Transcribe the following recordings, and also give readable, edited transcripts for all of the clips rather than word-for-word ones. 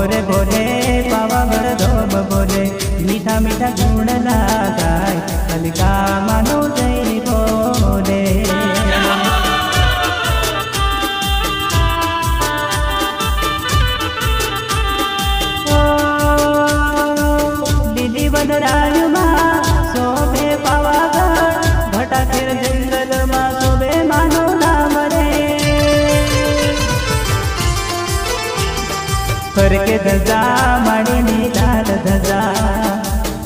मोरे बोले पावागढ़ धोम बोले मीठा मीठा गुण लगाय कलिका मानो जय बोले। લીલી વનરાયમાં શોભે પાવાગઢ ભટાકેર જંગલમાં શોભે માનું નામ રે। ફરકે ધજા માડીની લાલ ધજા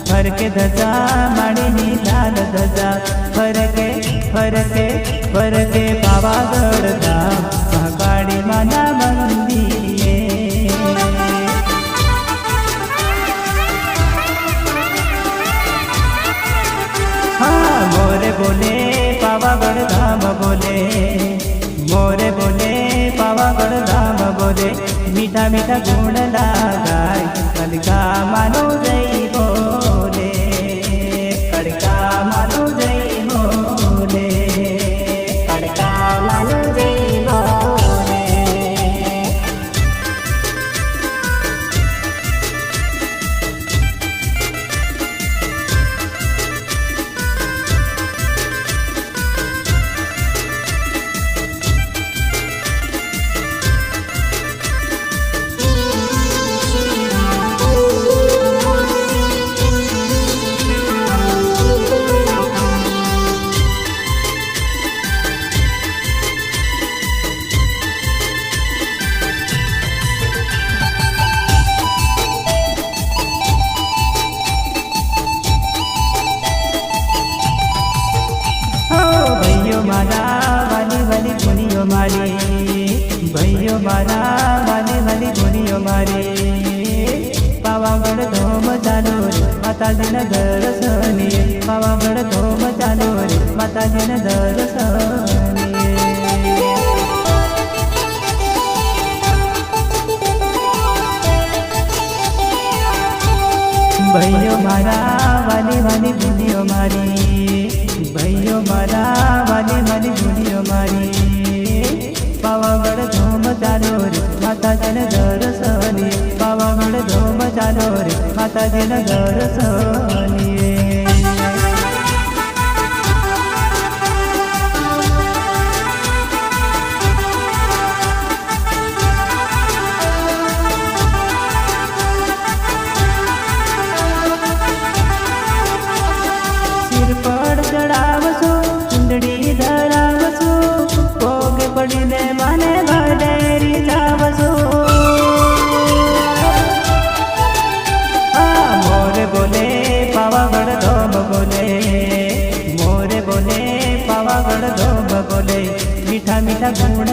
ફરકે ધજા માડીની લાલ ધજા ફરકે ફરકે ફરકે પાવાગઢ ધામ મહાકાળી માના મંદિરે। मोरे बोले पावागढ़ धाम बोले मोरे बोले पावागढ़ धाम बोले मीठा मीठा गुण लगाय कलिका मानो जय बोले कलिका मानो जय बोले कलिका मानो जय बोले। मारा वाली वाली दुनिया मारी भाइयों मारा वाली वाली दुनिया मारी पावागढ़ धोम चालो रे माताजी न दर्शनी पावागढ़ धोम चालो रे माताजी न दर्शनी। भाइयों मारा वाली वाली दुनिया मारी भाइयों मारा वाली वाली दुनिया मारी पावागढ़ धोम चालो रे माताजी न दर्शनी पावागढ़ धोम चालो रे माताजी न दर्शनी। चुंदड़ी धरावसो भोग पड़ीने माने भडेरी जावसो। मोरे बोले पावागढ़ धोम बोले मोरे बोले पावागढ़ धोम बोले मीठा मीठा गुण